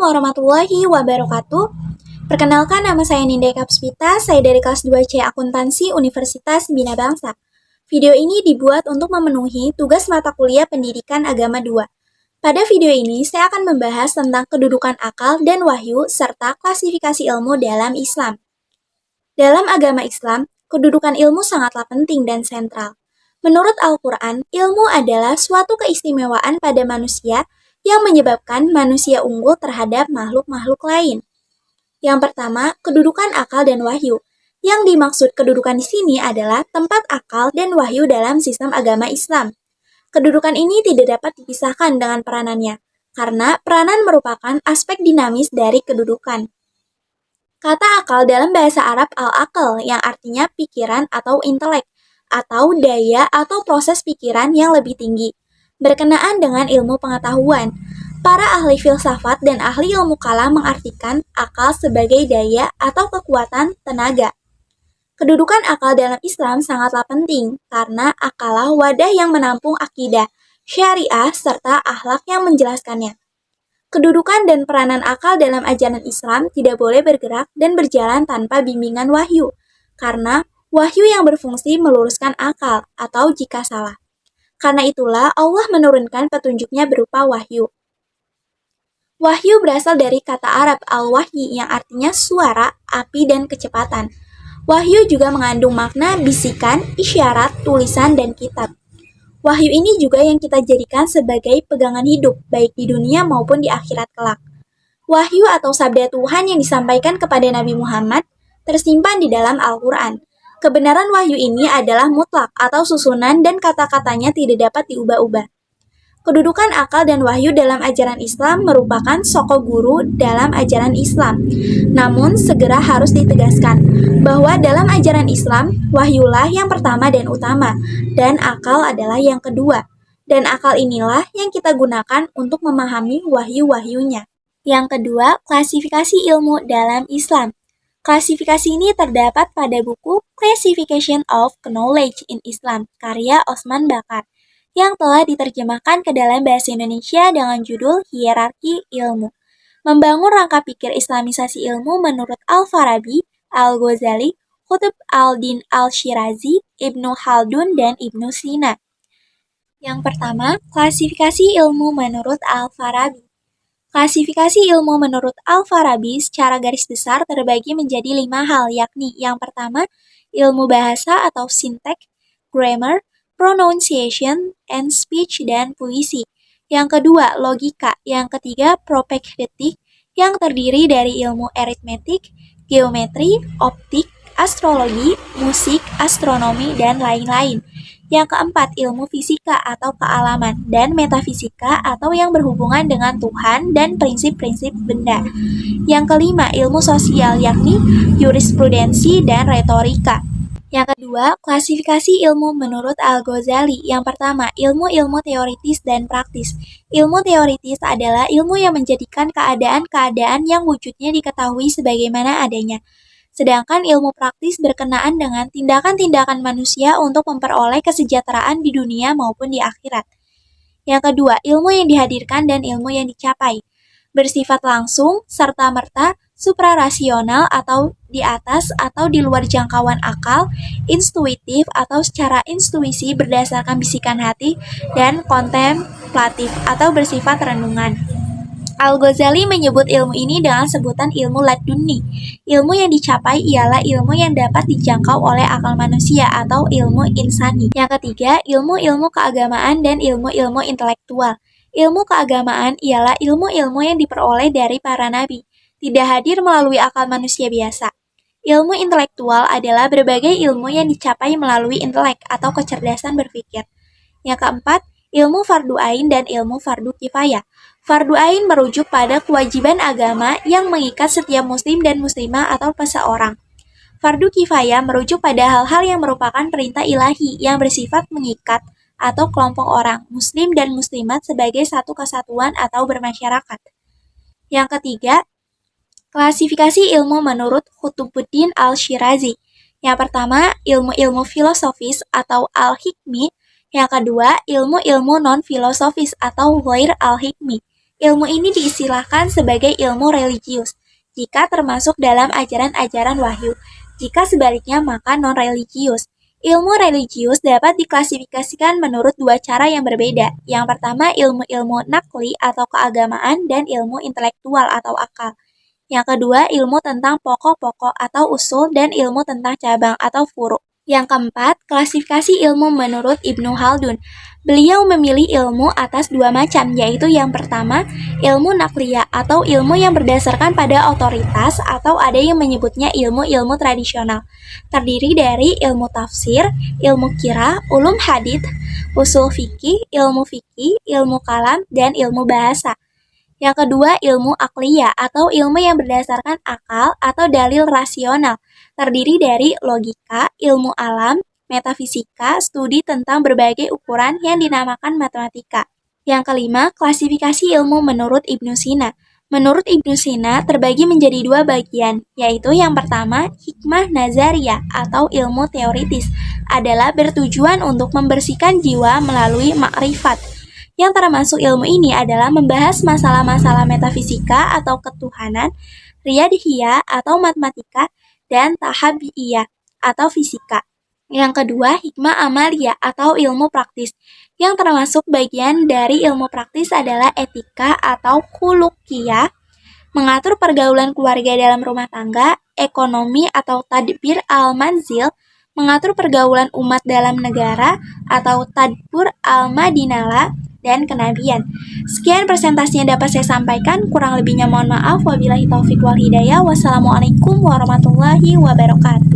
warahmatullahi wabarakatuh. Perkenalkan, nama saya Nindya Kapspita, saya dari kelas 2C Akuntansi Universitas Bina Bangsa. Video ini dibuat untuk memenuhi tugas mata kuliah Pendidikan Agama 2. Pada video ini, saya akan membahas tentang kedudukan akal dan wahyu serta klasifikasi ilmu dalam Islam. Dalam agama Islam, kedudukan ilmu sangatlah penting dan sentral. Menurut Al-Quran, ilmu adalah suatu keistimewaan pada manusia yang menyebabkan manusia unggul terhadap makhluk-makhluk lain. Yang pertama, kedudukan akal dan wahyu. Yang dimaksud kedudukan di sini adalah tempat akal dan wahyu dalam sistem agama Islam. Kedudukan ini tidak dapat dipisahkan dengan peranannya, karena peranan merupakan aspek dinamis dari kedudukan. Kata akal dalam bahasa Arab al-aql yang artinya pikiran atau intelek, atau daya atau proses pikiran yang lebih tinggi. Berkenaan dengan ilmu pengetahuan, para ahli filsafat dan ahli ilmu kalam mengartikan akal sebagai daya atau kekuatan tenaga. Kedudukan akal dalam Islam sangatlah penting karena akallah wadah yang menampung akidah, syariah, serta akhlak yang menjelaskannya. Kedudukan dan peranan akal dalam ajaran Islam tidak boleh bergerak dan berjalan tanpa bimbingan wahyu, karena wahyu yang berfungsi meluruskan akal atau jika salah. Karena itulah Allah menurunkan petunjuknya berupa wahyu. Wahyu berasal dari kata Arab al-wahyi yang artinya suara, api, dan kecepatan. Wahyu juga mengandung makna bisikan, isyarat, tulisan, dan kitab. Wahyu ini juga yang kita jadikan sebagai pegangan hidup, baik di dunia maupun di akhirat kelak. Wahyu atau sabda Tuhan yang disampaikan kepada Nabi Muhammad tersimpan di dalam Al-Quran. Kebenaran wahyu ini adalah mutlak atau susunan dan kata-katanya tidak dapat diubah-ubah. Kedudukan akal dan wahyu dalam ajaran Islam merupakan soko guru dalam ajaran Islam. Namun, segera harus ditegaskan bahwa dalam ajaran Islam, wahyulah yang pertama dan utama, dan akal adalah yang kedua. Dan akal inilah yang kita gunakan untuk memahami wahyu-wahyunya. Yang kedua, klasifikasi ilmu dalam Islam. Klasifikasi ini terdapat pada buku Classification of Knowledge in Islam, karya Osman Bakar, yang telah diterjemahkan ke dalam bahasa Indonesia dengan judul Hierarki Ilmu. Membangun rangka pikir Islamisasi ilmu menurut Al-Farabi, Al-Ghazali, Qutb al-Din al-Shirazi, Ibnu Khaldun, dan Ibnu Sina. Yang pertama, klasifikasi ilmu menurut Al-Farabi. Klasifikasi ilmu menurut Al-Farabi secara garis besar terbagi menjadi 5 hal, yakni yang pertama, ilmu bahasa atau sintek, grammar, pronunciation, and speech, dan puisi. Yang kedua, logika. Yang ketiga, propedeutik, yang terdiri dari ilmu aritmetik, geometri, optik, astrologi, musik, astronomi, dan lain-lain. Yang keempat, ilmu fisika atau kealaman, dan metafisika atau yang berhubungan dengan Tuhan dan prinsip-prinsip benda. Yang kelima, ilmu sosial, yakni jurisprudensi dan retorika. Yang kedua, klasifikasi ilmu menurut Al-Ghazali. Yang pertama, ilmu-ilmu teoritis dan praktis. Ilmu teoritis adalah ilmu yang menjadikan keadaan-keadaan yang wujudnya diketahui sebagaimana adanya. Sedangkan ilmu praktis berkenaan dengan tindakan-tindakan manusia untuk memperoleh kesejahteraan di dunia maupun di akhirat. Yang kedua, ilmu yang dihadirkan dan ilmu yang dicapai. Bersifat langsung, serta-merta, suprarasional atau di atas atau di luar jangkauan akal, intuitif atau secara intuisi berdasarkan bisikan hati, dan kontemplatif atau bersifat renungan. Al-Ghazali menyebut ilmu ini dengan sebutan ilmu laduni. Ilmu yang dicapai ialah ilmu yang dapat dijangkau oleh akal manusia atau ilmu insani. Yang ketiga, ilmu-ilmu keagamaan dan ilmu-ilmu intelektual. Ilmu keagamaan ialah ilmu-ilmu yang diperoleh dari para nabi, tidak hadir melalui akal manusia biasa. Ilmu intelektual adalah berbagai ilmu yang dicapai melalui intelek atau kecerdasan berpikir. Yang keempat, ilmu fardu ain dan ilmu fardu kifayah. Fardu ain merujuk pada kewajiban agama yang mengikat setiap muslim dan muslimah atau seseorang. Fardu kifayah merujuk pada hal-hal yang merupakan perintah ilahi yang bersifat mengikat atau kelompok orang, muslim dan muslimat sebagai satu kesatuan atau bermasyarakat. Yang ketiga, klasifikasi ilmu menurut Qutbuddin al-Shirazi. Yang pertama, ilmu-ilmu filosofis atau al-hikmi. Yang kedua, ilmu-ilmu non-filosofis atau ghair al-hikmi. Ilmu ini diistilahkan sebagai ilmu religius, jika termasuk dalam ajaran-ajaran wahyu. Jika sebaliknya maka non-religius. Ilmu religius dapat diklasifikasikan menurut dua cara yang berbeda. Yang pertama ilmu-ilmu nakli atau keagamaan dan ilmu intelektual atau akal. Yang kedua ilmu tentang pokok-pokok atau usul dan ilmu tentang cabang atau furu. Yang keempat, klasifikasi ilmu menurut Ibnu Khaldun. Beliau memilih ilmu atas dua macam, yaitu yang pertama, ilmu nakliyah atau ilmu yang berdasarkan pada otoritas atau ada yang menyebutnya ilmu-ilmu tradisional. Terdiri dari ilmu tafsir, ilmu qiraah, ulum hadits, usul fikih, ilmu kalam, dan ilmu bahasa. Yang kedua, ilmu akliyah atau ilmu yang berdasarkan akal atau dalil rasional, terdiri dari logika, ilmu alam, metafisika, studi tentang berbagai ukuran yang dinamakan matematika. Yang kelima, klasifikasi ilmu menurut Ibnu Sina. Menurut Ibnu Sina terbagi menjadi dua bagian, yaitu yang pertama, hikmah nazariyah atau ilmu teoritis, adalah bertujuan untuk membersihkan jiwa melalui makrifat. Yang termasuk ilmu ini adalah membahas masalah-masalah metafisika atau ketuhanan, riyadhiyah atau matematika, dan tahabiyah atau fisika. Yang kedua, hikmah amaliyah atau ilmu praktis. Yang termasuk bagian dari ilmu praktis adalah etika atau khuluqiyah, mengatur pergaulan keluarga dalam rumah tangga, ekonomi atau tadbir al-manzil, mengatur pergaulan umat dalam negara atau tadbur al-madinala, dan kenabian. Sekian presentasinya dapat saya sampaikan, kurang lebihnya mohon maaf. Wabillahi taufiq wal hidayah. Wassalamualaikum warahmatullahi wabarakatuh.